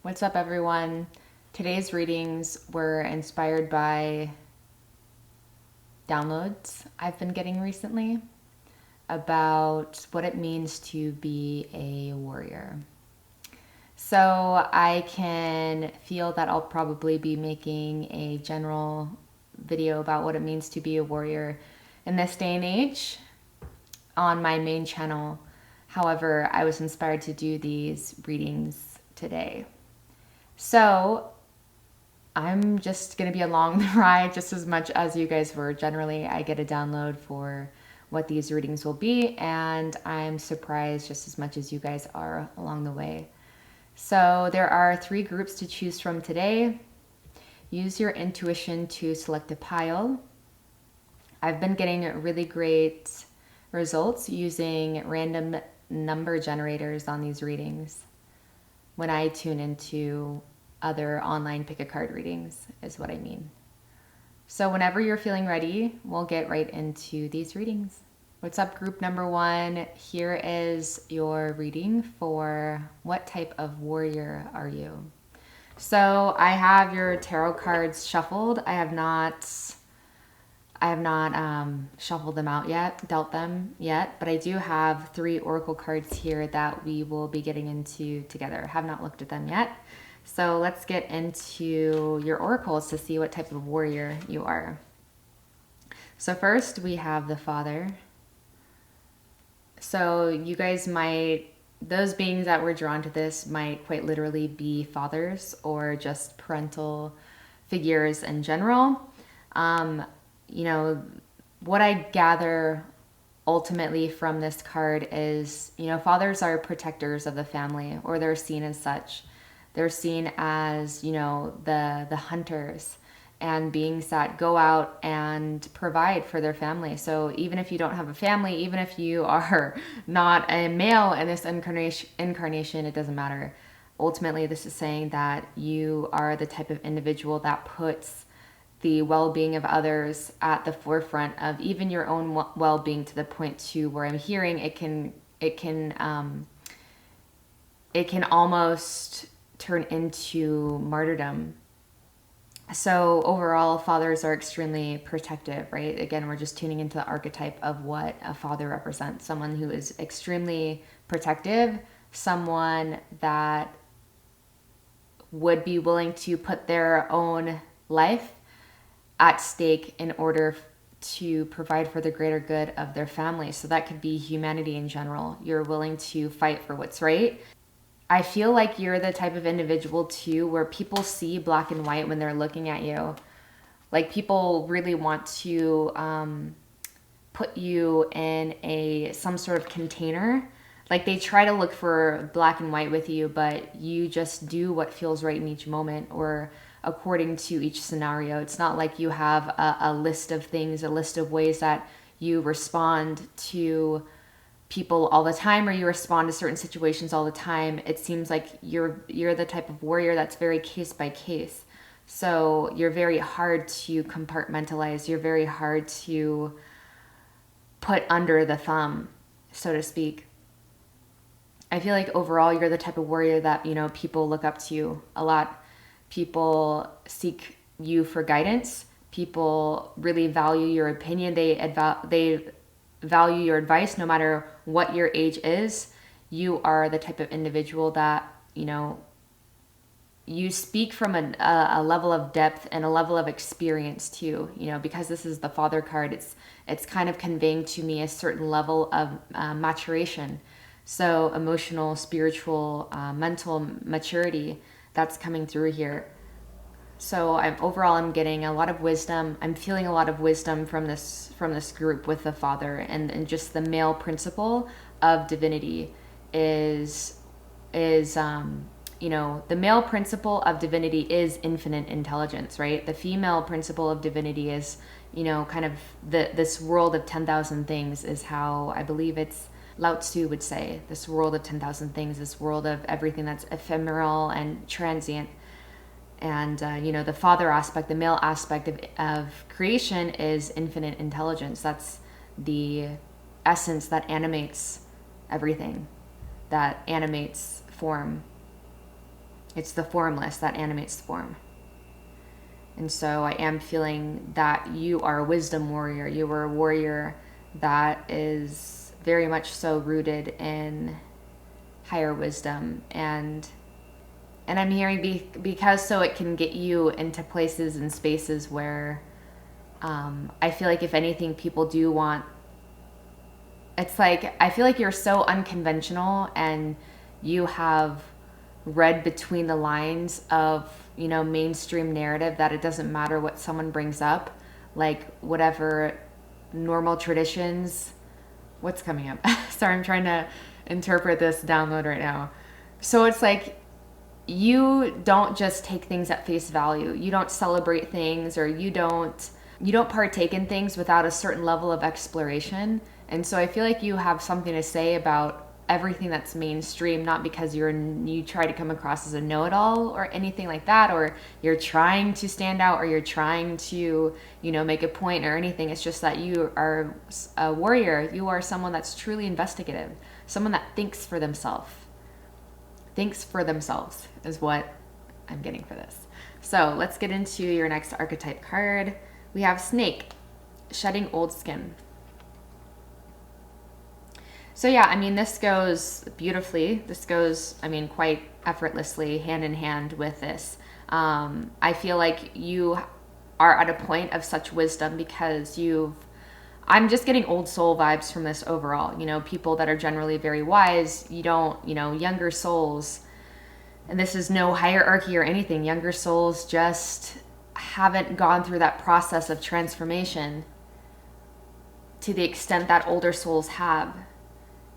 What's up, everyone? Today's readings were inspired by downloads I've been getting recently about what it means to be a warrior. So I can feel that I'll probably be making a general video about what it means to be a warrior in this day and age on my main channel. However, I was inspired to do these readings today. So I'm just going to be along the ride just as much as you guys were. Generally, I get a download for what these readings will be, and I'm surprised just as much as you guys are along the way. So there are 3 groups to choose from today. Use your intuition to select a pile. I've been getting really great results using random number generators on these readings when I tune into other online pick a card readings is what I mean. So whenever you're feeling ready, we'll get right into these readings. What's up, group number 1? Here is your reading for what type of warrior are you? So I have your tarot cards shuffled. I have not shuffled them out yet, dealt them yet, but I do have 3 oracle cards here that we will be getting into together. Have not looked at them yet. So let's get into your oracles to see what type of warrior you are. So first we have the Father. So you guys those beings that were drawn to this might quite literally be fathers or just parental figures in general. What I gather ultimately from this card is, fathers are protectors of the family, or they're seen as such. They're seen as, the hunters and beings that go out and provide for their family. So even if you don't have a family, even if you are not a male in this incarnation, it doesn't matter. Ultimately, this is saying that you are the type of individual that puts the well-being of others at the forefront of even your own well-being, to the point to where I'm hearing it can almost turn into martyrdom. So overall, fathers are extremely protective, right? Again, we're just tuning into the archetype of what a father represents. Someone who is extremely protective, someone that would be willing to put their own life at stake in order to provide for the greater good of their family. So that could be humanity in general. You're willing to fight for what's right. I feel like you're the type of individual too where people see black and white when they're looking at you. Like, people really want to put you in some sort of container. Like, they try to look for black and white with you, but you just do what feels right in each moment or according to each scenario. It's not like you have a list of things, a list of ways that you respond to people all the time, or you respond to certain situations all the time. It seems like you're the type of warrior that's very case by case. So you're very hard to compartmentalize. You're very hard to put under the thumb, so to speak. I feel like overall you're the type of warrior that, people look up to you a lot. People seek you for guidance. People really value your opinion. They value your advice no matter what your age is. You are the type of individual that, you speak from a level of depth and a level of experience too, because this is the Father card. It's kind of conveying to me a certain level of maturation. So emotional, spiritual, mental maturity that's coming through here. So I'm getting a lot of wisdom. I'm feeling a lot of wisdom from this group with the Father, and just the male principle of divinity is the male principle of divinity is infinite intelligence, right? The female principle of divinity is, kind of this world of 10,000 things, is how I believe it's Lao Tzu would say. This world of 10,000 things, this world of everything that's ephemeral and transient. And, the father aspect, the male aspect of creation is infinite intelligence. That's the essence that animates everything, that animates form. It's the formless that animates the form. And so I am feeling that you are a wisdom warrior. You are a warrior that is very much so rooted in higher wisdom. And I'm hearing because so it can get you into places and spaces where I feel like if anything, people do want, it's like, I feel like you're so unconventional and you have read between the lines of, you know, mainstream narrative that it doesn't matter what someone brings up, like whatever normal traditions. What's coming up? Sorry, I'm trying to interpret this download right now. So it's like, you don't just take things at face value. You don't celebrate things, or you don't partake in things without a certain level of exploration. And so I feel like you have something to say about everything that's mainstream, not because you try to come across as a know-it-all or anything like that, or you're trying to stand out, or you're trying to, you know, make a point or anything. It's just that you are a warrior. You are someone that's truly investigative, someone that thinks for themselves. Thinks for themselves is what I'm getting for this. So let's get into your next archetype card. We have Snake, shedding old skin. So yeah, I mean, this goes beautifully. This goes, I mean, quite effortlessly hand in hand with this. I feel like you are at a point of such wisdom because I'm just getting old soul vibes from this overall. You know, people that are generally very wise, younger souls, and this is no hierarchy or anything. Younger souls just haven't gone through that process of transformation to the extent that older souls have.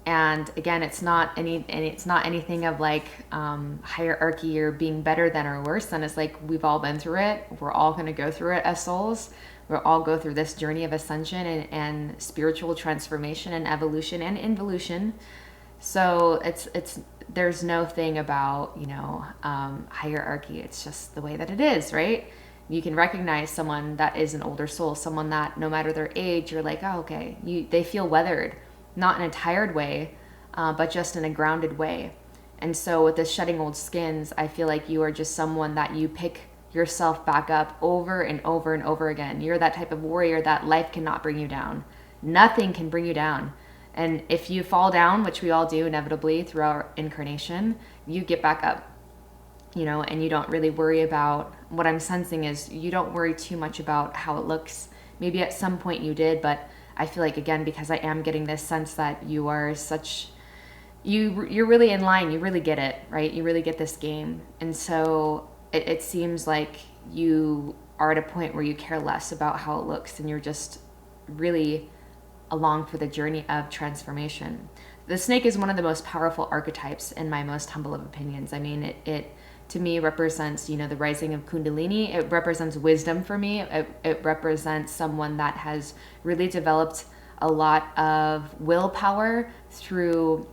And again, it's not anything of like hierarchy or being better than or worse than. It's like, we've all been through it. We're all going to go through it as souls. We'll all go through this journey of ascension and spiritual transformation and evolution and involution. So there's no thing about, hierarchy. It's just the way that it is, right? You can recognize someone that is an older soul, someone that no matter their age, you're like, oh, okay, they feel weathered. Not in a tired way, but just in a grounded way. And so with this shedding old skins, I feel like you are just someone that you pick yourself back up over and over and over again. You're that type of warrior that life cannot bring you down. Nothing can bring you down. And if you fall down, which we all do inevitably through our incarnation, you get back up, and you don't really worry about, what I'm sensing is you don't worry too much about how it looks. Maybe at some point you did, but I feel like, again, because I am getting this sense that you are you're really in line. You really get it, right? You really get this game. And so it seems like you are at a point where you care less about how it looks, and you're just really along for the journey of transformation. The snake is one of the most powerful archetypes in my most humble of opinions. I mean, it to me represents, the rising of Kundalini. It represents wisdom for me. It represents someone that has really developed a lot of willpower through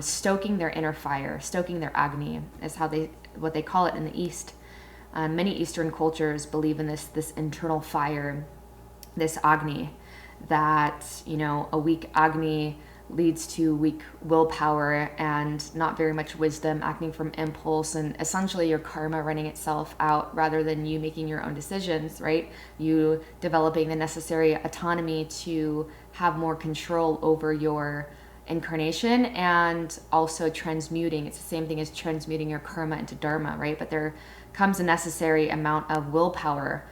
stoking their inner fire, stoking their Agni, is what they call it in the East. Many Eastern cultures believe in this internal fire, this Agni, that, a weak Agni leads to weak willpower and not very much wisdom, acting from impulse, and essentially your karma running itself out rather than you making your own decisions, right? You developing the necessary autonomy to have more control over your incarnation, and also transmuting. It's the same thing as transmuting your karma into dharma, right? But there comes a necessary amount of willpower,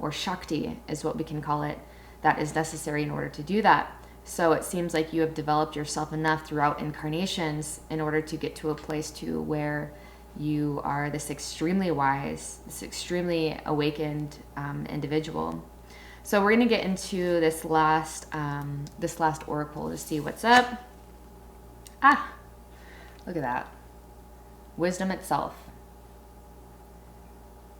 or Shakti is what we can call it, that is necessary in order to do that. So it seems like you have developed yourself enough throughout incarnations in order to get to a place to where you are this extremely wise, this extremely awakened individual. So we're going to get into this last oracle to see what's up. Look at that. Wisdom itself.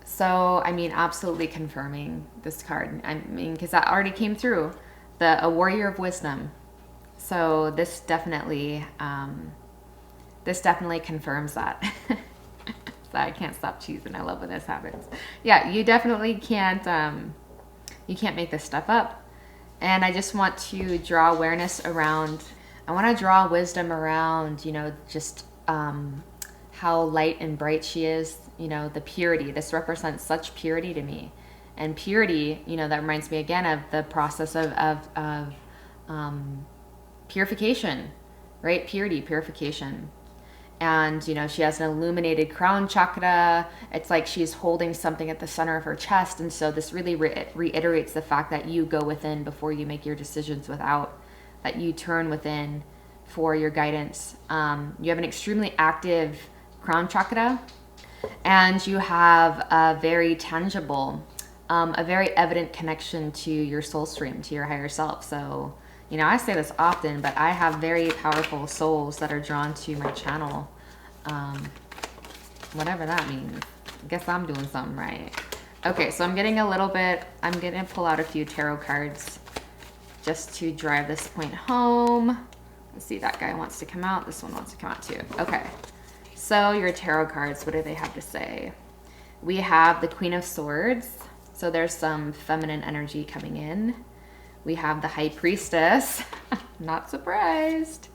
So, I mean, absolutely confirming this card. I mean, because that already came through. A warrior of wisdom. So this definitely confirms that. So I can't stop cheesing. I love when this happens. Yeah, you definitely can't make this stuff up. And I just want to draw awareness around, I want to draw wisdom around, just how light and bright she is, you know, the purity. This represents such purity to me. And purity, you know, that reminds me again of the process of purification, right? Purity, purification. And, you know, she has an illuminated crown chakra. It's like she's holding something at the center of her chest. And so this really reiterates the fact that you go within before you make your decisions without, that you turn within for your guidance. You have an extremely active crown chakra, and you have a very tangible, a very evident connection to your soul stream, to your higher self. So, you know, I say this often, but I have very powerful souls that are drawn to my channel. Whatever that means. I guess I'm doing something right. Okay, so I'm getting a little bit, I'm going to pull out a few tarot cards just to drive this point home. Let's see, that guy wants to come out. This one wants to come out too. Okay, so your tarot cards, what do they have to say? We have the Queen of Swords. So there's some feminine energy coming in. We have the High Priestess. Not surprised.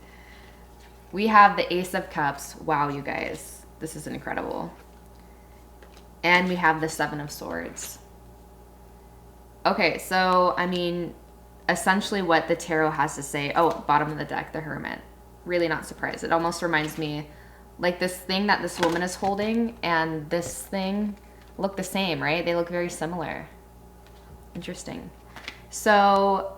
We have the Ace of Cups. Wow, you guys. This is incredible. And we have the Seven of Swords. Okay, so, I mean, essentially what the tarot has to say. Oh, bottom of the deck, the Hermit. Really not surprised. It almost reminds me, like this thing that this woman is holding and this thing look the same, right? They look very similar. Interesting. So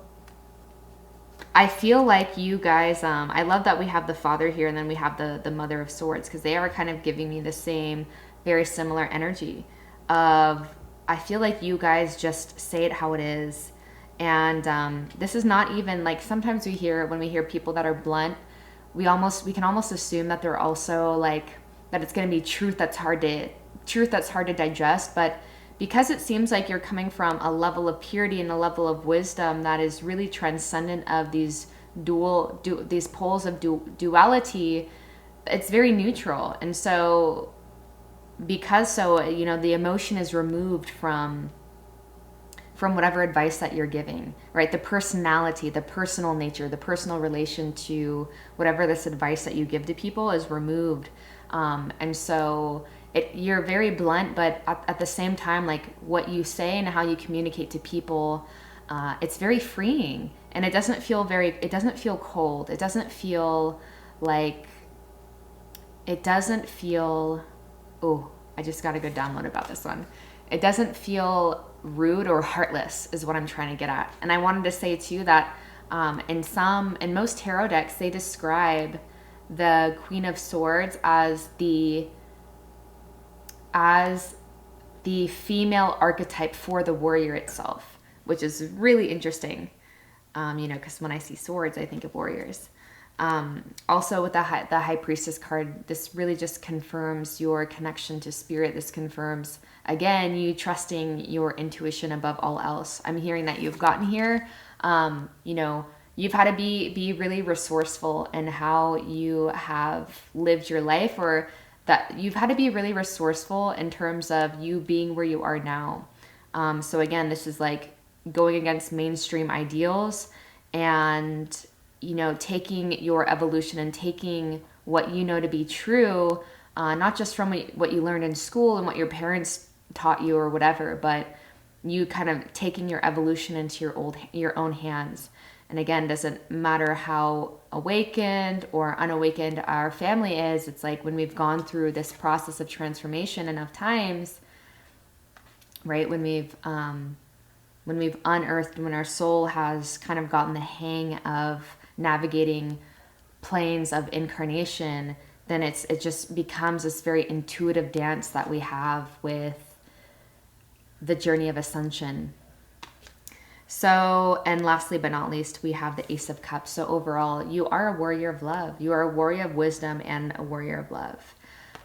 I feel like you guys, I love that we have the Father here and then we have the Mother of Swords, because they are kind of giving me the same, very similar energy of, I feel like you guys just say it how it is. And this is not even like, sometimes when we hear people that are blunt, we can almost assume that they're also like, that it's going to be truth that's hard to digest. But because it seems like you're coming from a level of purity and a level of wisdom that is really transcendent of these these poles of duality, it's very neutral. And so, you know, the emotion is removed from whatever advice that you're giving, right? The personality, the personal nature, the personal relation to whatever this advice that you give to people is removed. And so you're very blunt, but at the same time, like what you say and how you communicate to people, it's very freeing, and it doesn't feel cold. It doesn't feel like, oh, I just got a good download about this one. It doesn't feel rude or heartless is what I'm trying to get at. And I wanted to say too that in most tarot decks, they describe the Queen of Swords as the female archetype for the warrior itself, which is really interesting. You know, because when I see swords, I think of warriors. Also with the High Priestess card, this really just confirms your connection to spirit. This confirms, again, you trusting your intuition above all else. I'm hearing that you've gotten here. You know, you've had to be really resourceful in how you have lived your life, or that you've had to be really resourceful in terms of you being where you are now. So again, this is like going against mainstream ideals and, you know, taking your evolution and taking what you know to be true, not just from what you learned in school and what your parents taught you or whatever, but you kind of taking your evolution into your own hands. And again, doesn't matter how awakened or unawakened our family is. It's like when we've gone through this process of transformation enough times, right? When we've unearthed, when our soul has kind of gotten the hang of navigating planes of incarnation, then it just becomes this very intuitive dance that we have with the journey of ascension. So, and lastly but not least, we have the Ace of Cups. So overall, you are a warrior of love. You are a warrior of wisdom and a warrior of love.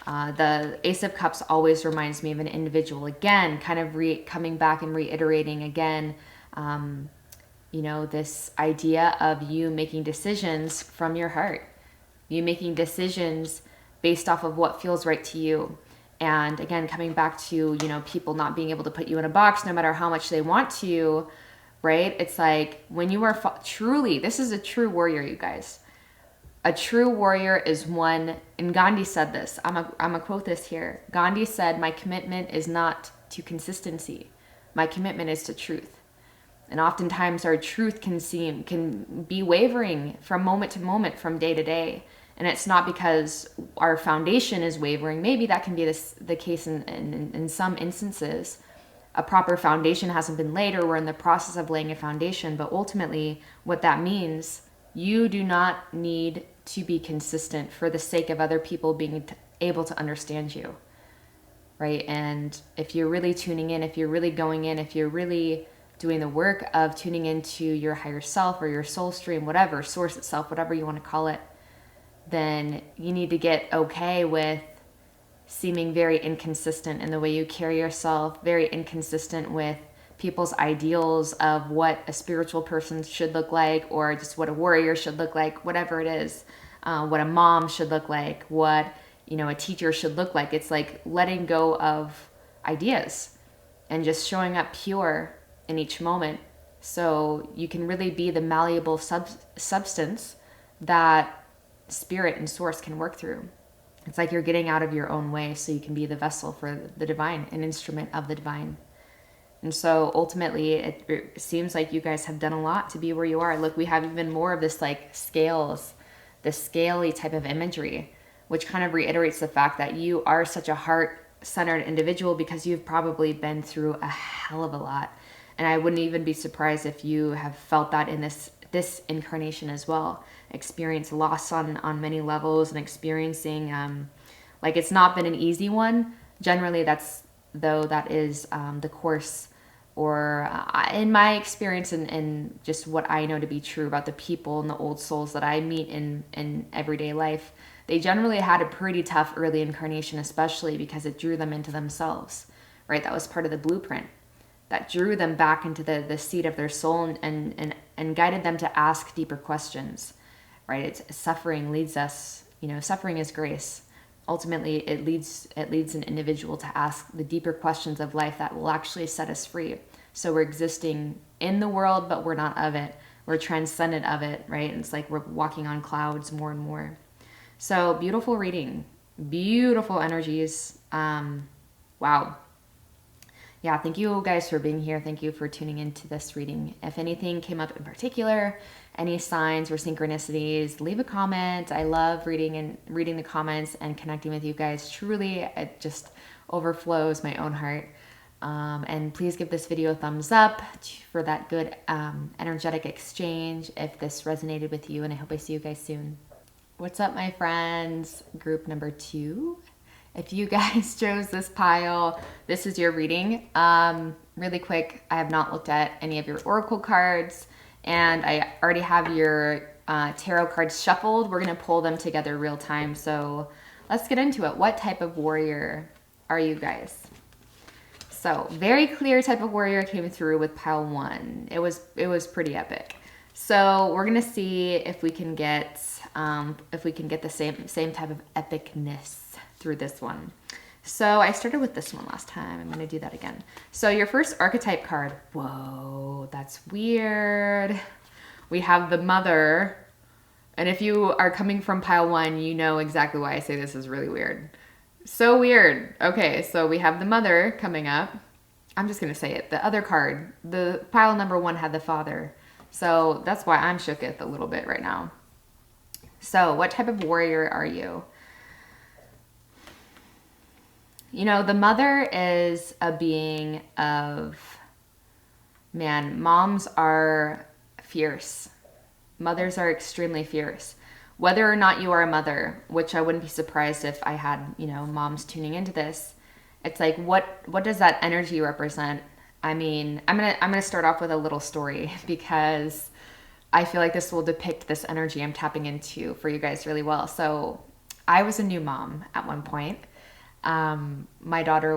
The Ace of Cups always reminds me of an individual. Again, kind of coming back and reiterating again, you know, this idea of you making decisions from your heart. You making decisions based off of what feels right to you. And again, coming back to, you know, people not being able to put you in a box no matter how much they want to, right? It's like when you are truly, this is a true warrior, you guys. A true warrior is one, and Gandhi said this. I'm a quote this here. Gandhi said, "My commitment is not to consistency. My commitment is to truth." And oftentimes our truth can be wavering from moment to moment, from day to day. And it's not because our foundation is wavering. Maybe that can be the case in some instances. A proper foundation hasn't been laid, or we're in the process of laying a foundation. But ultimately, what that means, you do not need to be consistent for the sake of other people being able to understand you, right? And if you're really tuning in, if you're really going in, if you're really doing the work of tuning into your higher self or your soul stream, whatever, source itself, whatever you want to call it, then you need to get okay with seeming very inconsistent in the way you carry yourself, very inconsistent with people's ideals of what a spiritual person should look like, or just what a warrior should look like, whatever it is, what a mom should look like, what, you know, a teacher should look like. It's like letting go of ideas and just showing up pure in each moment, so you can really be the malleable substance that spirit and source can work through. It's like you're getting out of your own way so you can be the vessel for the divine, an instrument of the divine. And so ultimately, it seems like you guys have done a lot to be where you are. Look, we have even more of this like scales, this scaly type of imagery, which kind of reiterates the fact that you are such a heart-centered individual because you've probably been through a hell of a lot. And I wouldn't even be surprised if you have felt that in this incarnation as well. Experience loss on many levels, and experiencing like it's not been an easy one. Generally, that is the course, or in my experience and just what I know to be true about the people and the old souls that I meet in everyday life, they generally had a pretty tough early incarnation, especially because it drew them into themselves, right? That was part of the blueprint that drew them back into the seat of their soul and guided them to ask deeper questions, right? It's suffering leads us, you know, suffering is grace. Ultimately, it leads an individual to ask the deeper questions of life that will actually set us free. So we're existing in the world, but we're not of it. We're transcendent of it, right? And it's like we're walking on clouds more and more. So beautiful reading, beautiful energies. Wow. Yeah, thank you guys for being here. Thank you for tuning into this reading. If anything came up in particular, any signs or synchronicities, leave a comment. I love reading the comments and connecting with you guys. Truly, it just overflows my own heart. And please give this video a thumbs up for that good energetic exchange if this resonated with you. And I hope I see you guys soon. What's up, my friends? Group number 2. If you guys chose this pile, this is your reading. Really quick, I have not looked at any of your oracle cards, and I already have your tarot cards shuffled. We're gonna pull them together real time, so let's get into it. What type of warrior are you guys? So very clear type of warrior came through with pile 1. It was pretty epic. So we're gonna see if we can get the same type of epicness through this one. So I started with this one last time. I'm going to do that again. So your first archetype card. Whoa, that's weird. We have the mother. And if you are coming from pile 1, you know exactly why I say this is really weird. So weird. Okay, so we have the mother coming up. I'm just going to say it. The other card, the pile number 1 had the father. So that's why I'm shooketh a little bit right now. So what type of warrior are you? You know, the mother is a being of, man, moms are fierce. Mothers are extremely fierce. Whether or not you are a mother, which I wouldn't be surprised if I had, you know, moms tuning into this. It's like, what does that energy represent? I mean, I'm gonna start off with a little story because I feel like this will depict this energy I'm tapping into for you guys really well. So I was a new mom at one point. My daughter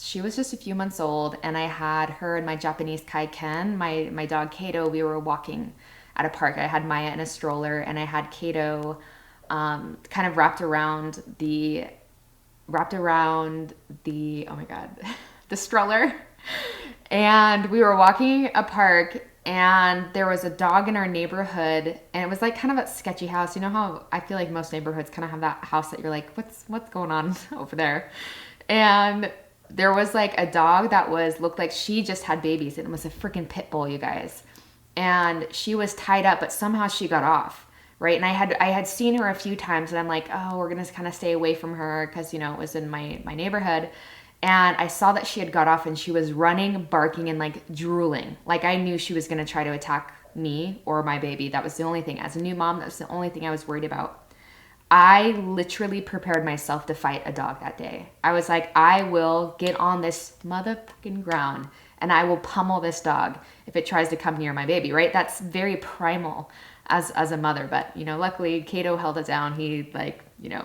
she was just a few months old, and I had her and my Japanese Kai Ken, my dog Kato. We were walking at a park. I had Maya in a stroller, and I had Kato kind of wrapped around the oh my god, the stroller. And we were walking a park, And there was a dog in our neighborhood, and it was like kind of a sketchy house. You know how I feel like most neighborhoods kind of have that house that you're like, what's going on over there? And there was like a dog that looked like she just had babies, and it was a freaking pit bull, you guys. And she was tied up, but somehow she got off, right? And I had seen her a few times, and I'm like, oh, we're gonna kind of stay away from her because it was in my neighborhood. And I saw that she had got off, and she was running, barking, and like drooling. Like I knew she was gonna try to attack me or my baby. That was the only thing. As a new mom, that was the only thing I was worried about. I literally prepared myself to fight a dog that day. I was like, I will get on this motherfucking ground and I will pummel this dog if it tries to come near my baby, right? That's very primal as a mother. But, luckily Kato held it down. He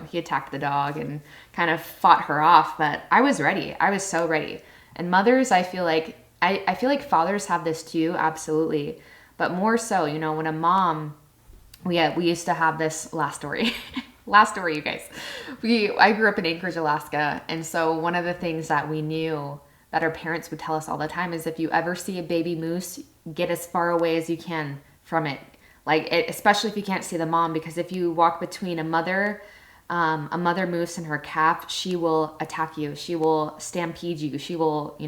he attacked the dog and kind of fought her off. But I was ready. I was so ready. And mothers, I feel like fathers have this too, absolutely. But more so, when a mom, we used to have this last story. Last story, you guys. I grew up in Anchorage, Alaska, and so one of the things that we knew that our parents would tell us all the time is if you ever see a baby moose, get as far away as you can from it. Especially if you can't see the mom, because if you walk between a mother moose and her calf, she will attack you. She will stampede you. She will,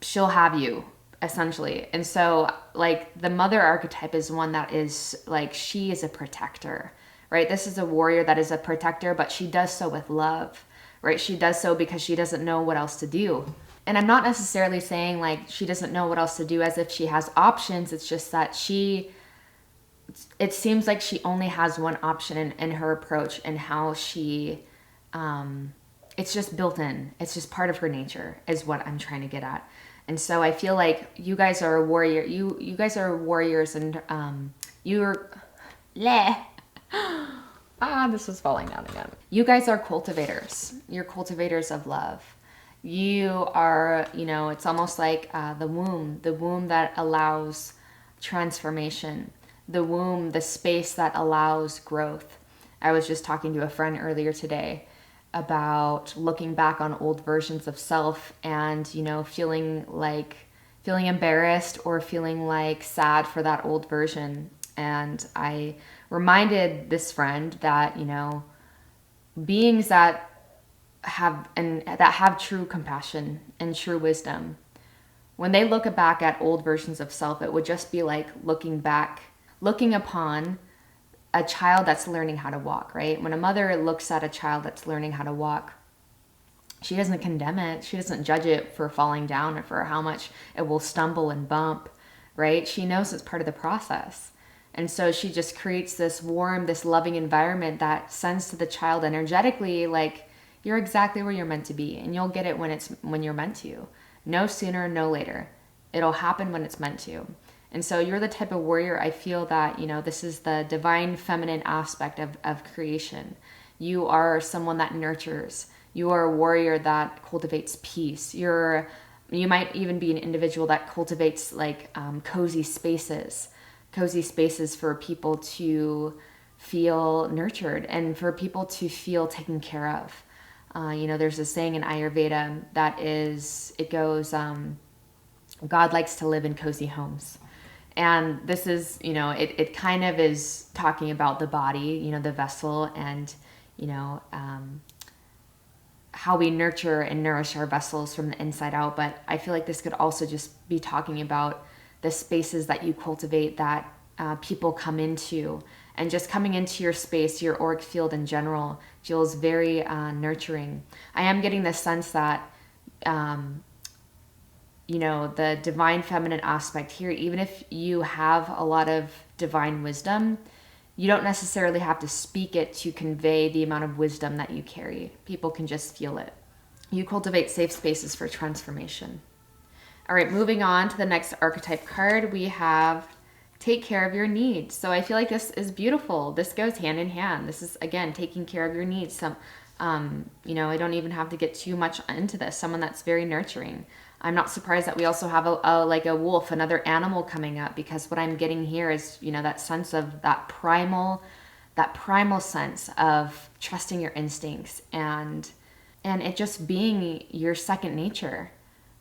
she'll have you, essentially. And so the mother archetype is one that is she is a protector, right? This is a warrior that is a protector, but she does so with love, right? She does so because she doesn't know what else to do. And I'm not necessarily saying she doesn't know what else to do as if she has options. It's just that it seems like she only has one option in her approach and how she, it's just built in. It's just part of her nature is what I'm trying to get at. And so I feel like you guys are a warrior. You guys are warriors, and you're this was falling down again. You guys are cultivators. You're cultivators of love. You are, it's almost like the womb that allows transformation, the womb, the space that allows growth. I was just talking to a friend earlier today about looking back on old versions of self and, feeling embarrassed or feeling sad for that old version. And I reminded this friend that, beings that have true compassion and true wisdom, when they look back at old versions of self, it would just be like looking upon a child that's learning how to walk, right? When a mother looks at a child that's learning how to walk, she doesn't condemn it. She doesn't judge it for falling down or for how much it will stumble and bump, right? She knows it's part of the process. And so she just creates this warm, this loving environment that sends to the child energetically, you're exactly where you're meant to be. And you'll get it when you're meant to. No sooner, no later. It'll happen when it's meant to. And so you're the type of warrior, I feel that, this is the divine feminine aspect of creation. You are someone that nurtures. You are a warrior that cultivates peace. You might even be an individual that cultivates cozy spaces for people to feel nurtured and for people to feel taken care of. There's a saying in Ayurveda it goes, God likes to live in cozy homes. And this is, it kind of is talking about the body, the vessel, and, how we nurture and nourish our vessels from the inside out. But I feel like this could also just be talking about the spaces that you cultivate that people come into. And just coming into your space, your auric field in general, feels very nurturing. I am getting the sense that the divine feminine aspect here, even if you have a lot of divine wisdom, you don't necessarily have to speak it to convey the amount of wisdom that you carry. People can just feel it. You cultivate safe spaces for transformation. All right, moving on to the next archetype card, we have take care of your needs. So I feel like this is beautiful. This goes hand in hand. This is, again, taking care of your needs. I don't even have to get too much into this. Someone that's very nurturing. I'm not surprised that we also have a wolf, another animal coming up, because what I'm getting here is, that sense of that primal sense of trusting your instincts and it just being your second nature.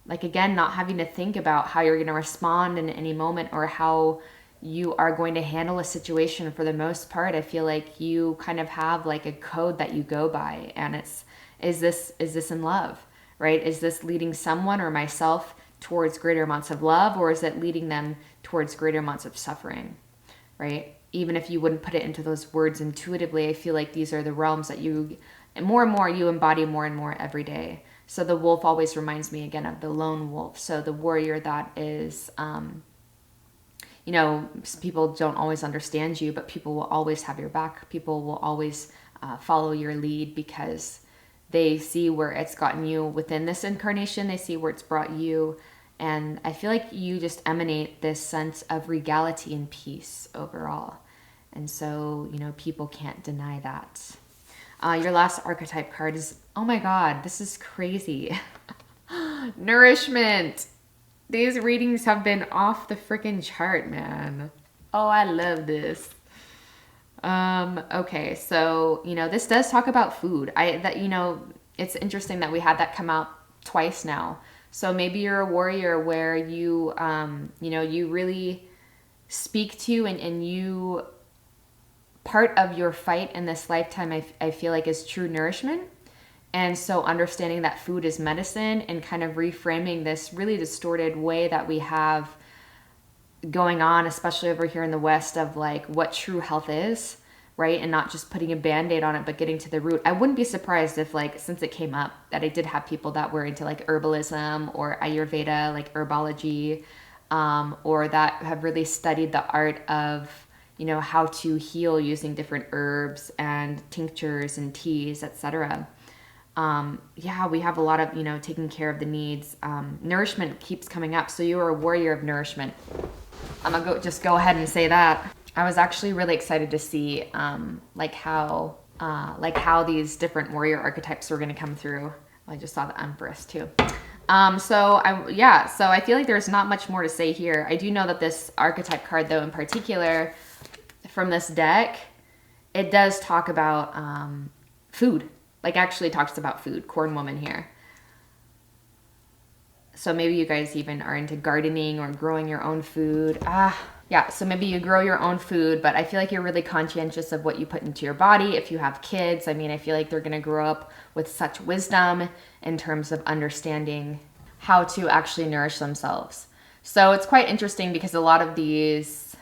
Like, again, not having to think about how you're going to respond in any moment or how you are going to handle a situation. For the most part, I feel like you kind of have like a code that you go by, and it's, is this in love, right? Is this leading someone or myself towards greater amounts of love, or is it leading them towards greater amounts of suffering, right? Even if you wouldn't put it into those words intuitively, I feel like these are the realms that you, and more you embody more and more every day. So the wolf always reminds me again of the lone wolf. So the warrior that is, you know, people don't always understand you, but people will always have your back. People will always follow your lead because they see where it's gotten you within this incarnation. They see where it's brought you. And I feel like you just emanate this sense of regality and peace overall. And so, you know, people can't deny that. Your last archetype card is, oh my God, this is crazy. Nourishment. These readings have been off the freaking chart, man. Oh, I love this. Okay, so, you know, this does talk about food. You know, it's interesting that we had that come out twice now. So maybe you're a warrior where you, you know, you really speak to and you, part of your fight in this lifetime, I feel like, is true nourishment. And so understanding that food is medicine and kind of reframing this really distorted way that we have going on, especially over here in the West, of like what true health is, right? And not just putting a band-aid on it, but getting to the root. I wouldn't be surprised if, like, since it came up, that I did have people that were into like herbalism or Ayurveda, like herbology, or that have really studied the art of, you know, how to heal using different herbs and tinctures and teas, etc. Yeah, we have a lot of, you know, taking care of the needs. Nourishment keeps coming up. So you are a warrior of nourishment. I'm gonna just go ahead and say that. I was actually really excited to see like how these different warrior archetypes were going to come through. I just saw the Empress too. So I feel like there's not much more to say here. I do know that this archetype card, though, in particular from this deck, it does talk about food. Like, actually talks about food. Corn woman here. So maybe you guys even are into gardening or growing your own food. Yeah, so maybe you grow your own food, but I feel like you're really conscientious of what you put into your body. If you have kids, I mean, I feel like they're going to grow up with such wisdom in terms of understanding how to actually nourish themselves. So it's quite interesting because a lot of these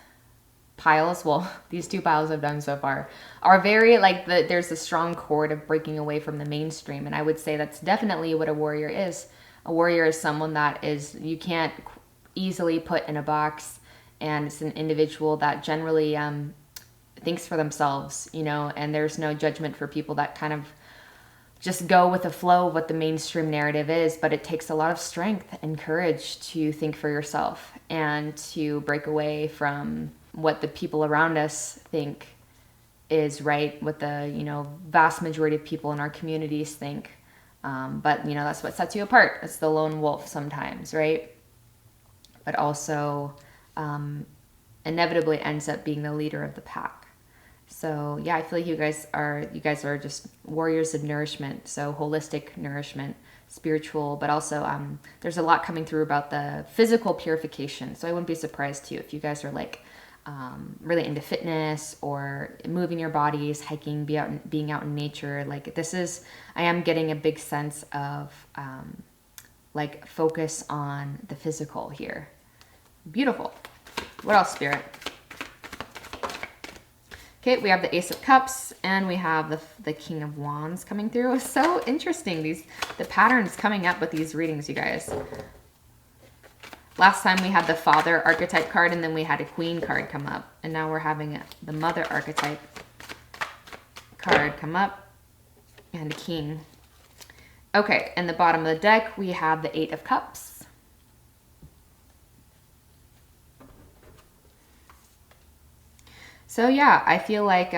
piles, well, these two piles I've done so far, are very like, there's a strong chord of breaking away from the mainstream. And I would say that's definitely what a warrior is. A warrior is someone that is, you can't easily put in a box. And it's an individual that generally thinks for themselves, you know, and there's no judgment for people that kind of just go with the flow of what the mainstream narrative is. But it takes a lot of strength and courage to think for yourself and to break away from what the people around us think is right, what the, you know, vast majority of people in our communities think. But, you know, that's what sets you apart. It's the lone wolf sometimes, right? But also inevitably ends up being the leader of the pack. So yeah, I feel like you guys are just warriors of nourishment. So holistic nourishment, spiritual, but also there's a lot coming through about the physical purification. So I wouldn't be surprised too if you guys are like really into fitness or moving your bodies, hiking, being out in nature. Like this is, I am getting a big sense of like focus on the physical here. Beautiful. What else, Spirit? Okay, we have the Ace of Cups and we have the King of Wands coming through. So interesting, the patterns coming up with these readings, you guys. Last time we had the Father archetype card and then we had a Queen card come up. And now we're having the Mother archetype card come up and a King. Okay, in the bottom of the deck, we have the Eight of Cups. So yeah, I feel like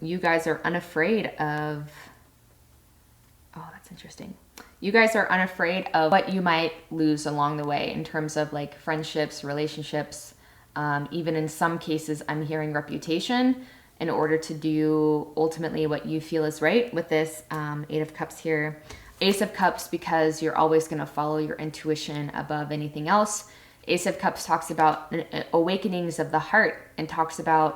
you guys are unafraid of, oh, that's interesting. You guys are unafraid of what you might lose along the way in terms of like friendships, relationships. Even in some cases, I'm hearing reputation in order to do ultimately what you feel is right with this Eight of Cups here. Ace of Cups, because you're always going to follow your intuition above anything else. Ace of Cups talks about awakenings of the heart, and talks about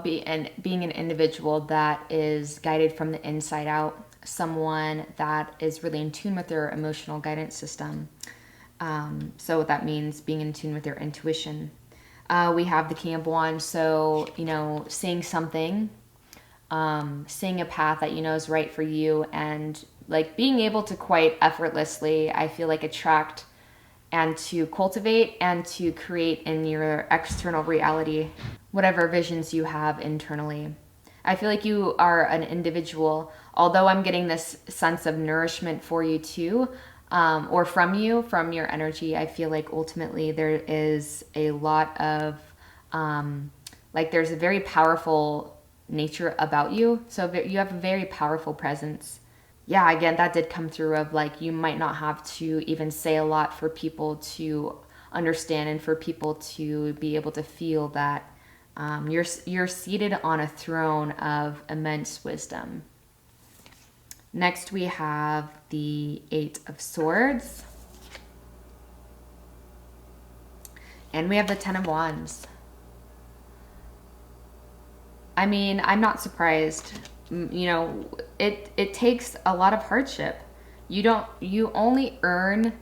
being an individual that is guided from the inside out, someone that is really in tune with their emotional guidance system. So what that means, being in tune with their intuition. We have the King of Wands, so, you know, seeing something, seeing a path that you know is right for you, and like being able to quite effortlessly, I feel like, attract and to cultivate and to create in your external reality whatever visions you have internally. I feel like you are an individual, although I'm getting this sense of nourishment for you too, or from you, from your energy. I feel like ultimately there is a lot of, like, there's a very powerful nature about you. So you have a very powerful presence. Yeah, again, that did come through of like, you might not have to even say a lot for people to understand, and for people to be able to feel that you're seated on a throne of immense wisdom. Next, we have the Eight of Swords. And we have the Ten of Wands. I mean, I'm not surprised. You know, it takes a lot of hardship. You only earn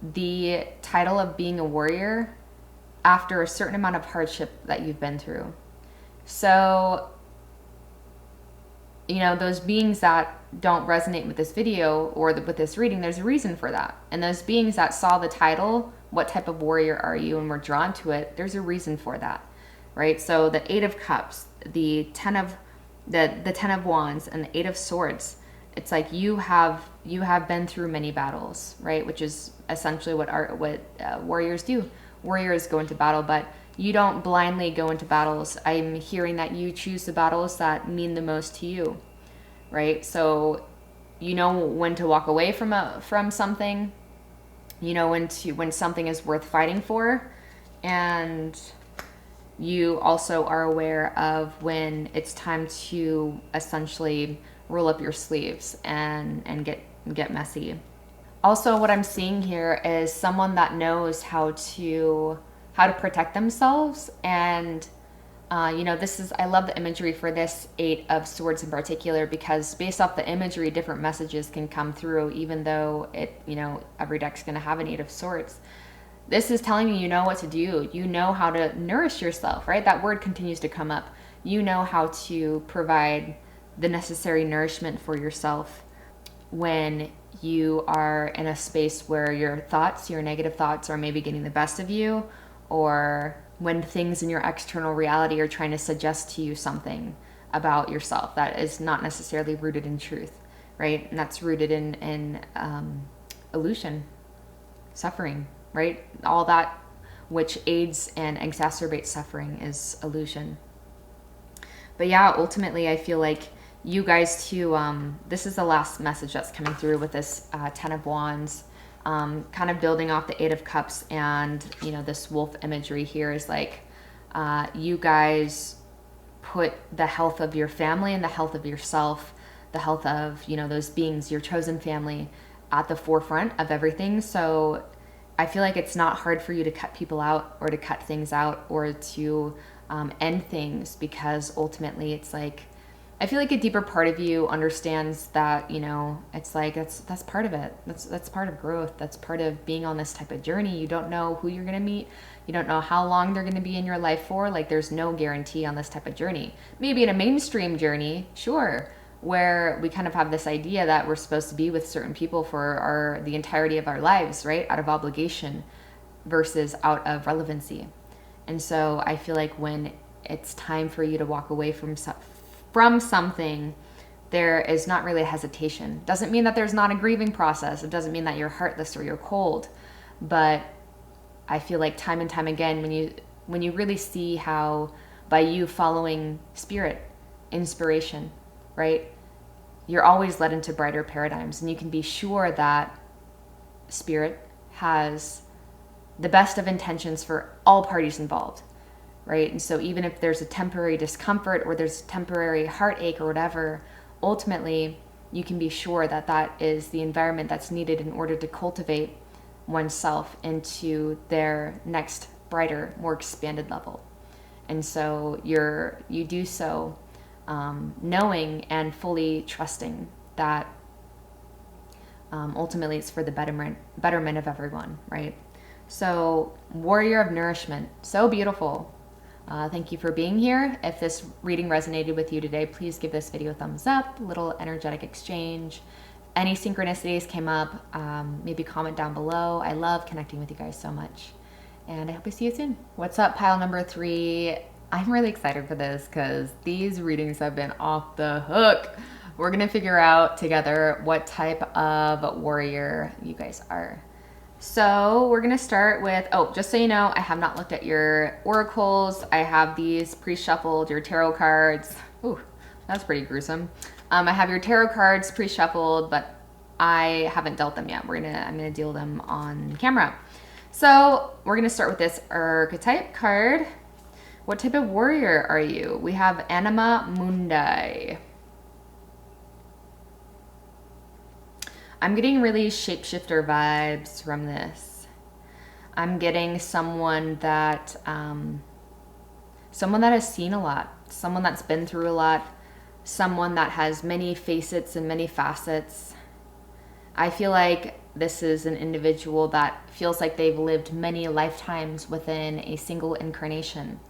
the title of being a warrior after a certain amount of hardship that you've been through. So, you know, those beings that don't resonate with this video or with this reading, there's a reason for that. And those beings that saw the title, what type of warrior are you, and were drawn to it, there's a reason for that, right? So the Eight of Cups, the Ten of Wands, and the Eight of Swords, it's like you have been through many battles, right? Which is essentially what warriors do. Warriors go into battle, but you don't blindly go into battles. I'm hearing that you choose the battles that mean the most to you, right? So you know when to walk away from something. You know when something is worth fighting for, and you also are aware of when it's time to essentially roll up your sleeves and get messy. Also, what I'm seeing here is someone that knows how to protect themselves. And you know, I love the imagery for this Eight of Swords in particular, because based off the imagery, different messages can come through, even though every deck's going to have an Eight of Swords. This is telling you know what to do. You know how to nourish yourself, right? That word continues to come up. You know how to provide the necessary nourishment for yourself when you are in a space where your negative thoughts are maybe getting the best of you, or when things in your external reality are trying to suggest to you something about yourself that is not necessarily rooted in truth, right? And that's rooted in illusion, suffering, right? All that which aids and exacerbates suffering is illusion. But yeah, ultimately, I feel like you guys too, this is the last message that's coming through with this Ten of Wands, kind of building off the Eight of Cups, and, you know, this wolf imagery here is like, you guys put the health of your family and the health of yourself, the health of, you know, those beings, your chosen family, at the forefront of everything. So I feel like it's not hard for you to cut people out, or to cut things out, or to end things, because ultimately it's like, I feel like a deeper part of you understands that, you know, it's like, that's part of it. That's part of growth. That's part of being on this type of journey. You don't know who you're going to meet. You don't know how long they're going to be in your life for. Like, there's no guarantee on this type of journey. Maybe in a mainstream journey, sure, where we kind of have this idea that we're supposed to be with certain people for the entirety of our lives, right? Out of obligation versus out of relevancy. And so I feel like when it's time for you to walk away from something, there is not really a hesitation. Doesn't mean that there's not a grieving process. It doesn't mean that you're heartless or you're cold. But I feel like time and time again, when you really see how, by you following spirit, inspiration, right, you're always led into brighter paradigms. And you can be sure that spirit has the best of intentions for all parties involved, right? And so even if there's a temporary discomfort, or there's temporary heartache or whatever, ultimately you can be sure that that is the environment that's needed in order to cultivate oneself into their next brighter, more expanded level. And so you do so knowing and fully trusting that ultimately it's for the betterment of everyone, right? So, warrior of nourishment, so beautiful. Thank you for being here. If this reading resonated with you today, please give this video a thumbs up, little energetic exchange. Any synchronicities came up, maybe comment down below. I love connecting with you guys so much. And I hope I see you soon. What's up, pile number 3? I'm really excited for this because these readings have been off the hook. We're going to figure out together what type of warrior you guys are. So we're going to start with, oh, just so you know, I have not looked at your oracles. I have these pre-shuffled, your tarot cards. Ooh, that's pretty gruesome. I have your tarot cards pre-shuffled, but I haven't dealt them yet. I'm going to deal them on camera. So we're going to start with this archetype card. What type of warrior are you? We have Anima Mundi. I'm getting really shapeshifter vibes from this. I'm getting someone that has seen a lot, someone that's been through a lot, someone that has many facets and many facets. I feel like this is an individual that feels like they've lived many lifetimes within a single incarnation.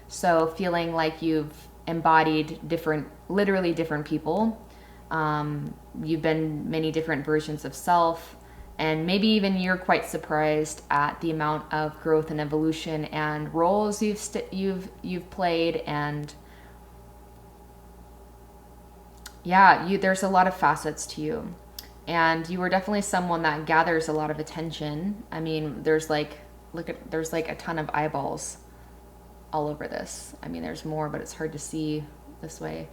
So feeling like you've embodied literally different people. You've been many different versions of self, and maybe even you're quite surprised at the amount of growth and evolution and roles you've played. And yeah, there's a lot of facets to you, and you are definitely someone that gathers a lot of attention. I mean, there's like a ton of eyeballs all over this. I mean, there's more, but it's hard to see this way.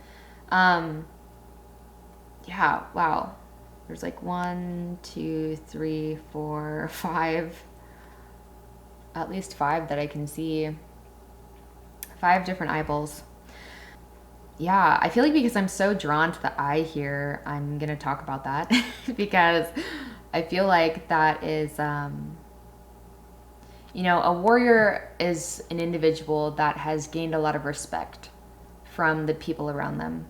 Yeah, wow. There's like 1, 2, 3, 4, 5, at least 5 that I can see. 5 different eyeballs. Yeah, I feel like because I'm so drawn to the eye here, I'm going to talk about that because I feel like that is, you know, a warrior is an individual that has gained a lot of respect from the people around them.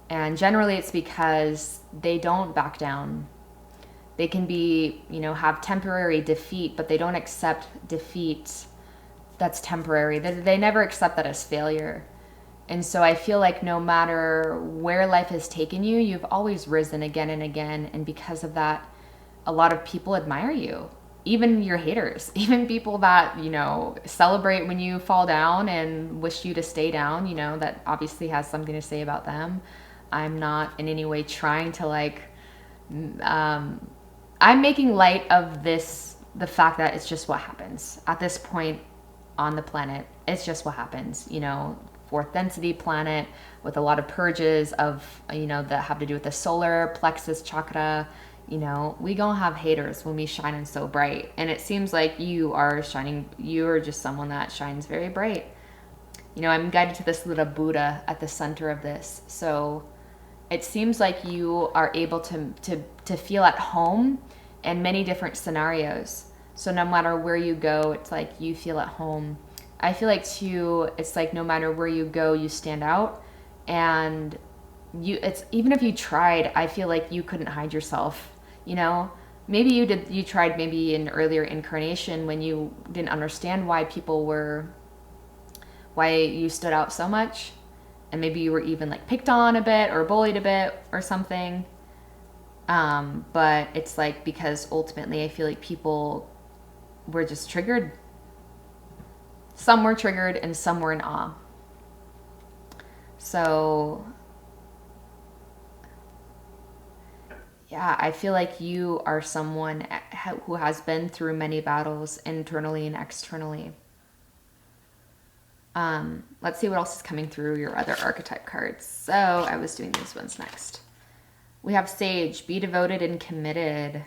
And generally it's because they don't back down. They can be, you know, have temporary defeat, but they don't accept defeat that's temporary. They never accept that as failure. And so I feel like no matter where life has taken you, you've always risen again and again. And because of that, a lot of people admire you. Even your haters, even people that, you know, celebrate when you fall down and wish you to stay down, you know, that obviously has something to say about them. I'm not in any way trying to I'm making light of the fact that it's just what happens at this point on the planet. It's just what happens, you know, 4th density planet with a lot of purges of, you know, that have to do with the solar plexus chakra. You know, we gonna have haters when we shining so bright. And it seems like you are shining, you are just someone that shines very bright. You know, I'm guided to this little Buddha at the center of this. So it seems like you are able to feel at home in many different scenarios. So no matter where you go, it's like you feel at home. I feel like too, it's like no matter where you go, you stand out. And it's even if you tried, I feel like you couldn't hide yourself. You know, maybe you tried maybe in earlier incarnation when you didn't understand why you stood out so much. And maybe you were even like picked on a bit or bullied a bit or something. But it's like, because ultimately I feel like people were just triggered. Some were triggered and some were in awe. So yeah, I feel like you are someone who has been through many battles internally and externally. Let's see what else is coming through your other archetype cards. So I was doing these ones next. We have Sage, be devoted and committed.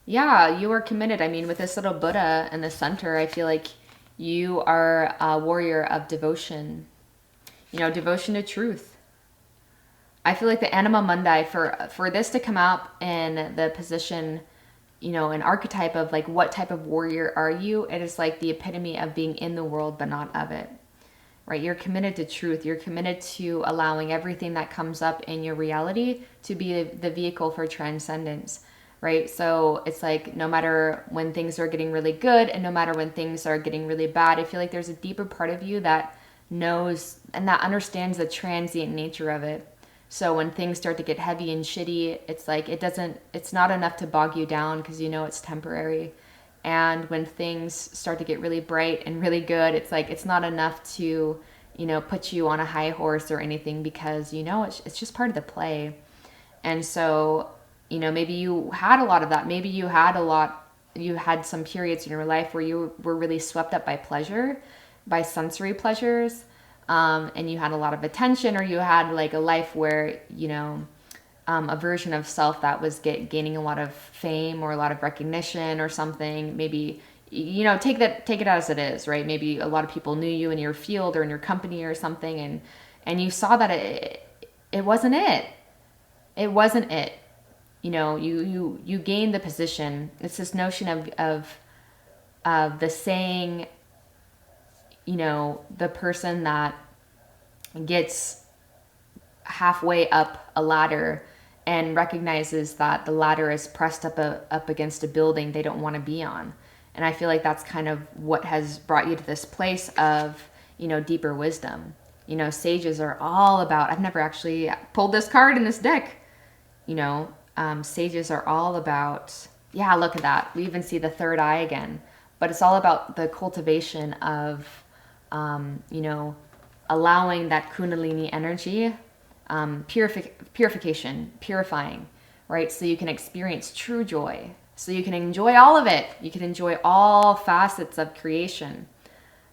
Yeah, you are committed. I mean, with this little Buddha in the center, I feel like you are a warrior of devotion. You know, devotion to truth. I feel like the anima mundi, for this to come up in the position, you know, an archetype of like what type of warrior are you, it is like the epitome of being in the world but not of it, right? You're committed to truth. You're committed to allowing everything that comes up in your reality to be the vehicle for transcendence, right? So it's like no matter when things are getting really good and no matter when things are getting really bad, I feel like there's a deeper part of you that knows and that understands the transient nature of it. So when things start to get heavy and shitty, it's like it's not enough to bog you down because you know it's temporary. And when things start to get really bright and really good, it's like it's not enough to, you know, put you on a high horse or anything because you know it's just part of the play. And so, you know, maybe you had a lot of that. Maybe you had some periods in your life where you were really swept up by pleasure, by sensory pleasures, and you had a lot of attention, or you had like a life where, you know, a version of self that was gaining a lot of fame or a lot of recognition or something. Maybe, you know, take it as it is, right? Maybe a lot of people knew you in your field or in your company or something, and you saw that it wasn't it. It wasn't it. You know, you gained the position. It's this notion of the saying, you know, the person that gets halfway up a ladder and recognizes that the ladder is pressed up against a building they don't want to be on. And I feel like that's kind of what has brought you to this place of, you know, deeper wisdom. You know, sages are all about, I've never actually pulled this card in this deck. You know, sages are all about, yeah, look at that. We even see the third eye again. But it's all about the cultivation of, you know, allowing that kundalini energy, purification, purifying, right? So you can experience true joy. So you can enjoy all of it. You can enjoy all facets of creation,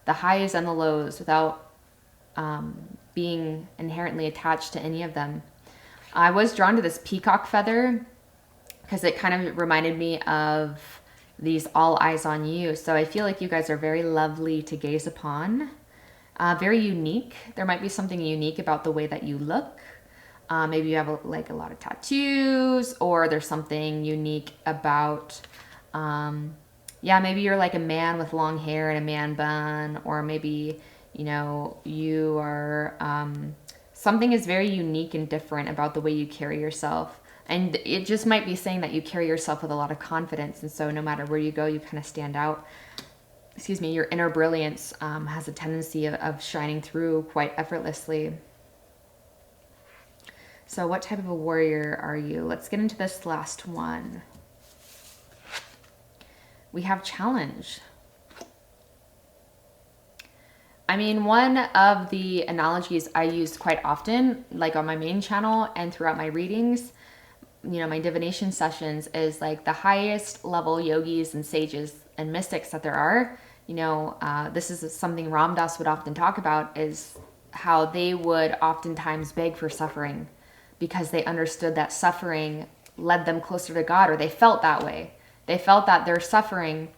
the highs and the lows, without being inherently attached to any of them. I was drawn to this peacock feather because it kind of reminded me of these all eyes on you. So I feel like you guys are very lovely to gaze upon, very unique. There might be something unique about the way that you look. Maybe you have like a lot of tattoos, or there's something unique about, yeah, maybe you're like a man with long hair and a man bun, or maybe, you know, you are, something is very unique and different about the way you carry yourself. And it just might be saying that you carry yourself with a lot of confidence. And so no matter where you go, you kind of stand out. Excuse me, your inner brilliance has a tendency of shining through quite effortlessly. So what type of a warrior are you? Let's get into this last one. We have challenge. I mean, one of the analogies I use quite often, like on my main channel and throughout my readings, you know, my divination sessions, is like the highest level yogis and sages and mystics that there are. You know, this is something Ram Dass would often talk about, is how they would oftentimes beg for suffering because they understood that suffering led them closer to God, or they felt that way. They felt that their suffering,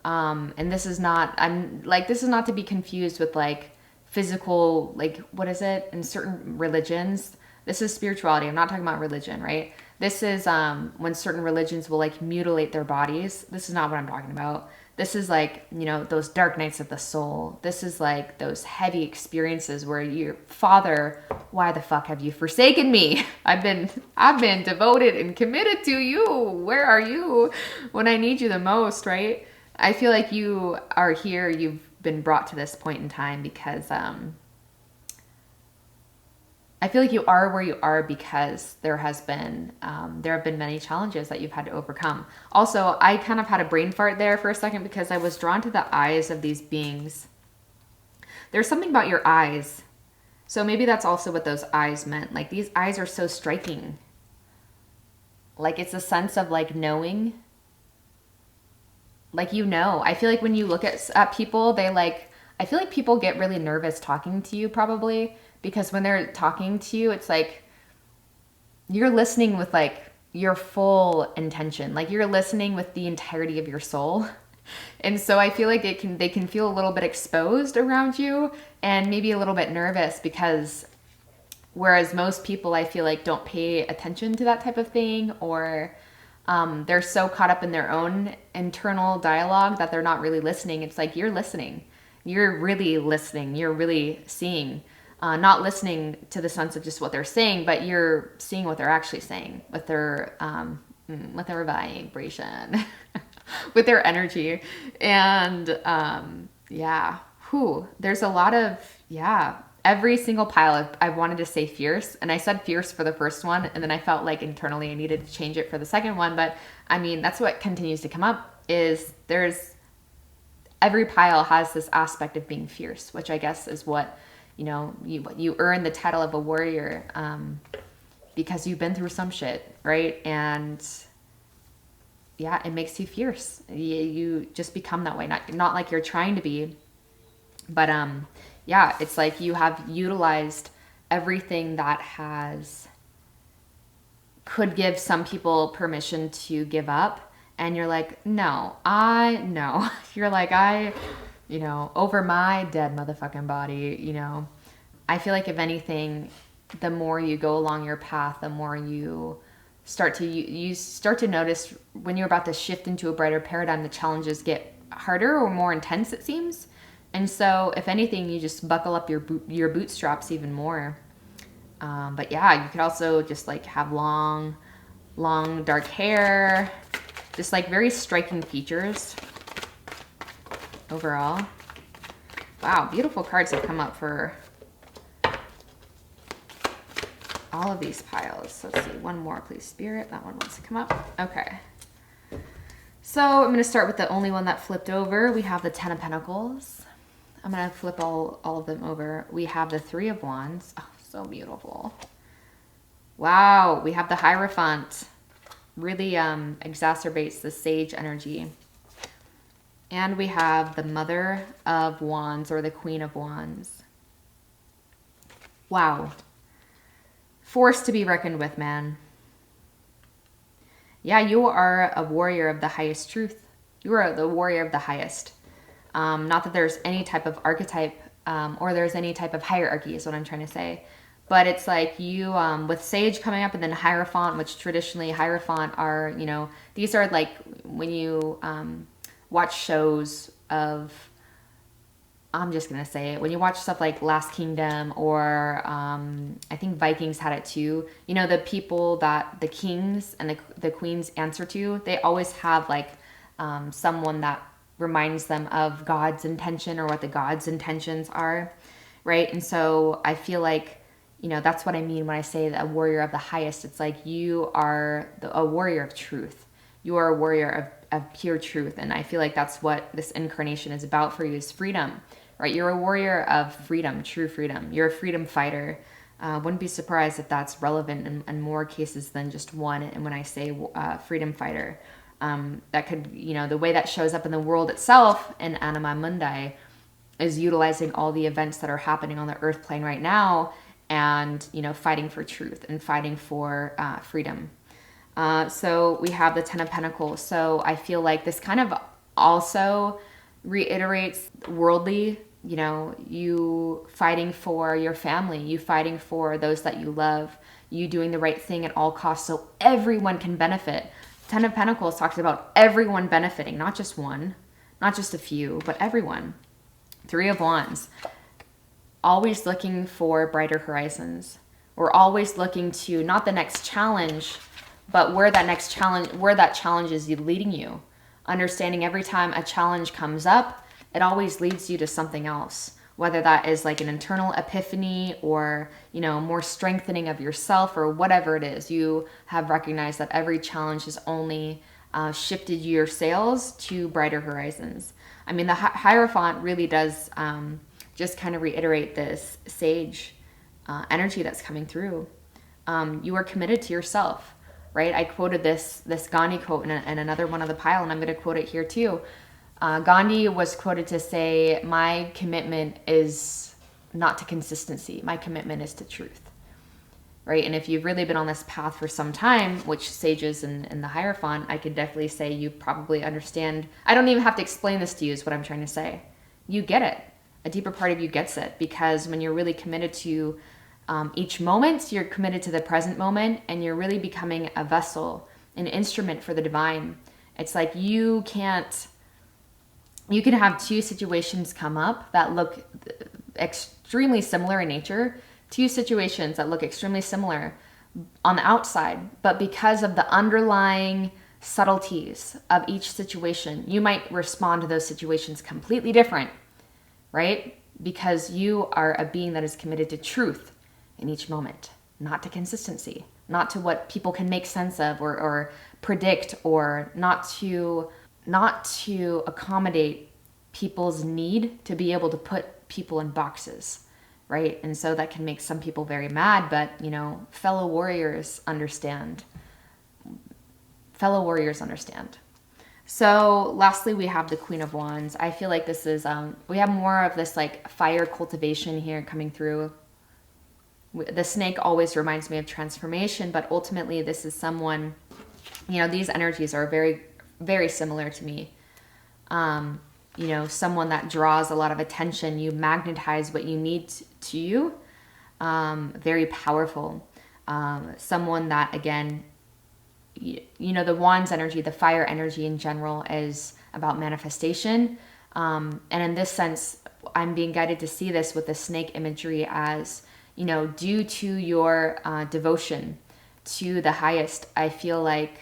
and this is not to be confused with like physical, like, what is it? In certain religions, this is spirituality. I'm not talking about religion, right? This is when certain religions will like mutilate their bodies. This is not what I'm talking about. This is like, you know, those dark nights of the soul. This is like those heavy experiences where your Father, why the fuck have you forsaken me? I've been devoted and committed to you. Where are you when I need you the most, right? I feel like you are here. You've been brought to this point in time because I feel like you are where you are because there have been many challenges that you've had to overcome. Also, I kind of had a brain fart there for a second because I was drawn to the eyes of these beings. There's something about your eyes. So maybe that's also what those eyes meant. Like, these eyes are so striking. Like, it's a sense of like knowing. Like, you know, I feel like when you look at people, I feel like people get really nervous talking to you probably, because when they're talking to you, it's like you're listening with like your full intention. Like, you're listening with the entirety of your soul. And so I feel like they can feel a little bit exposed around you and maybe a little bit nervous because Whereas most people, I feel like, don't pay attention to that type of thing, or they're so caught up in their own internal dialogue that they're not really listening. It's like, you're listening. You're really listening. You're really seeing. Not listening to the sense of just what they're saying, but you're seeing what they're actually saying with their vibration, with their energy. And yeah, there's a lot of, every single pile I wanted to say fierce, and I said fierce for the first one, and then I felt like internally I needed to change it for the second one. But I mean, that's what continues to come up, is every pile has this aspect of being fierce, which I guess is what, you earn the title of a warrior, because you've been through some shit, right? And yeah, it makes you fierce. You just become that way. Not like you're trying to be, but yeah, it's like you have utilized everything that could give some people permission to give up, and you're like, no. You're like, over my dead motherfucking body, I feel like, if anything, the more you go along your path, the more you start to notice when you're about to shift into a brighter paradigm, the challenges get harder or more intense, it seems. And so, if anything, you just buckle up your bootstraps even more. But yeah, you could also just like have long dark hair, just like very striking features overall. Wow, beautiful cards have come up for all of these piles. Let's see, one more, please, Spirit. That one wants to come up. Okay. So I'm going to start with the only one that flipped over. We have the Ten of Pentacles. I'm going to flip all of them over. We have the Three of Wands. Oh, so beautiful. Wow, we have the Hierophant. Really exacerbates the Sage energy. And we have the Mother of Wands, or the Queen of Wands. Wow. Force to be reckoned with, man. Yeah, you are a warrior of the highest truth. You are the warrior of the highest. Not that there's any type of archetype or there's any type of hierarchy is what I'm trying to say. But it's like you, with Sage coming up, and then Hierophant, which traditionally Hierophant are, these are like when you watch shows of, I'm just going to say it, when you watch stuff like Last Kingdom, or I think Vikings had it too, the people that the kings and the queens answer to, they always have like someone that reminds them of God's intention, or what the God's intentions are, right? And so I feel like, that's what I mean when I say a warrior of the highest. It's like you are a warrior of truth. You are a warrior of pure truth. And I feel like that's what this incarnation is about for you, is freedom, right? You're a warrior of freedom, true freedom. You're a freedom fighter. Wouldn't be surprised if that's relevant in more cases than just one. And when I say freedom fighter, that could, the way that shows up in the world itself in Anima Mundi is utilizing all the events that are happening on the earth plane right now, and, fighting for truth and fighting for freedom. So we have the Ten of Pentacles. So I feel like this kind of also reiterates worldly, you fighting for your family, you fighting for those that you love, you doing the right thing at all costs so everyone can benefit. Ten of Pentacles talks about everyone benefiting, not just one, not just a few, but everyone. Three of Wands, always looking for brighter horizons. We're always looking to not the next challenge, but where that challenge is leading you. Understanding every time a challenge comes up, it always leads you to something else. Whether that is like an internal epiphany, or, more strengthening of yourself, or whatever it is, you have recognized that every challenge has only shifted your sails to brighter horizons. I mean, the Hierophant really does just kind of reiterate this Sage energy that's coming through. You are committed to yourself, right? I quoted this Gandhi quote in another one of the pile, and I'm going to quote it here too. Gandhi was quoted to say, "My commitment is not to consistency. My commitment is to truth." Right? And if you've really been on this path for some time, which Sages and the Hierophant, I could definitely say you probably understand. I don't even have to explain this to you, is what I'm trying to say. You get it. A deeper part of you gets it, because when you're really committed to Each moment, you're committed to the present moment, and you're really becoming a vessel, an instrument for the divine. It's like you can have two situations come up that look extremely similar in nature, two situations that look extremely similar on the outside, but because of the underlying subtleties of each situation, you might respond to those situations completely different, right? Because you are a being that is committed to truth in each moment, not to consistency, not to what people can make sense of or predict, or not to accommodate people's need to be able to put people in boxes, right? And so that can make some people very mad, but fellow warriors understand. Fellow warriors understand. So lastly, we have the Queen of Wands. I feel like this is, we have more of this like fire cultivation here coming through. The snake always reminds me of transformation, but ultimately this is someone, these energies are very, very similar to me. Someone that draws a lot of attention. You magnetize what you need to you. Very powerful. Someone that, again, the Wands energy, the fire energy in general is about manifestation. And in this sense, I'm being guided to see this with the snake imagery as, due to your devotion to the highest, I feel like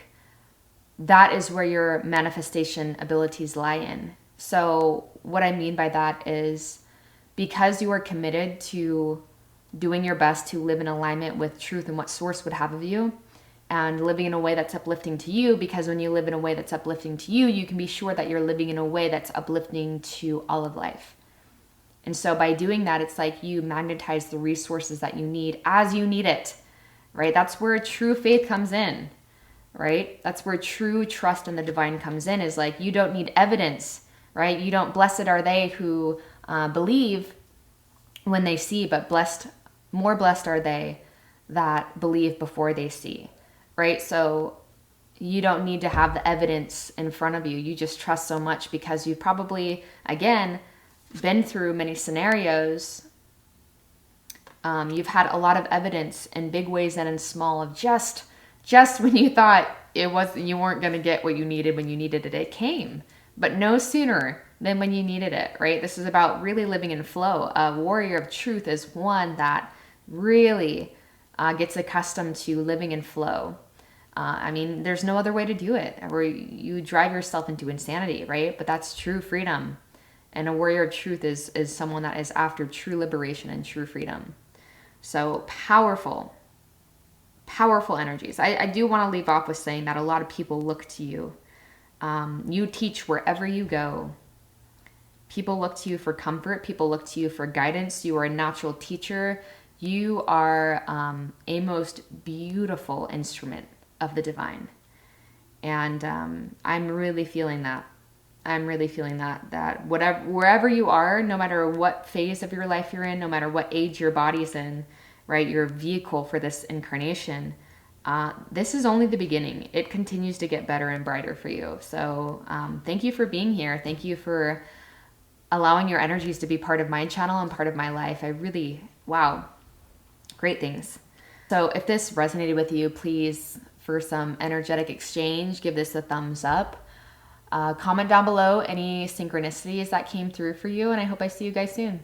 that is where your manifestation abilities lie in. So what I mean by that is, because you are committed to doing your best to live in alignment with truth and what source would have of you, and living in a way that's uplifting to you, because when you live in a way that's uplifting to you, you can be sure that you're living in a way that's uplifting to all of life. And so by doing that, it's like you magnetize the resources that you need as you need it, right? That's where true faith comes in, right? That's where true trust in the divine comes in, is like, you don't need evidence, right? You don't, blessed are they who believe when they see, but more blessed are they that believe before they see, right? So you don't need to have the evidence in front of you. You just trust so much because you've probably, again, been through many scenarios. You've had a lot of evidence in big ways and in small of just when you thought you weren't going to get what you needed when you needed it, it came. But no sooner than when you needed it, right? This is about really living in flow. A warrior of truth is one that really gets accustomed to living in flow. There's no other way to do it, where you drive yourself into insanity, right? But that's true freedom. And a warrior of truth is someone that is after true liberation and true freedom. So powerful energies. I do want to leave off with saying that a lot of people look to you. You teach wherever you go. People look to you for comfort. People look to you for guidance. You are a natural teacher. You are a most beautiful instrument of the divine. And I'm really feeling that. That wherever you are, no matter what phase of your life you're in, no matter what age your body's in, right, your vehicle for this incarnation, this is only the beginning. It continues to get better and brighter for you. So thank you for being here. Thank you for allowing your energies to be part of my channel and part of my life. Wow, great things. So if this resonated with you, please, for some energetic exchange, give this a thumbs up. Comment down below any synchronicities that came through for you, and I hope I see you guys soon.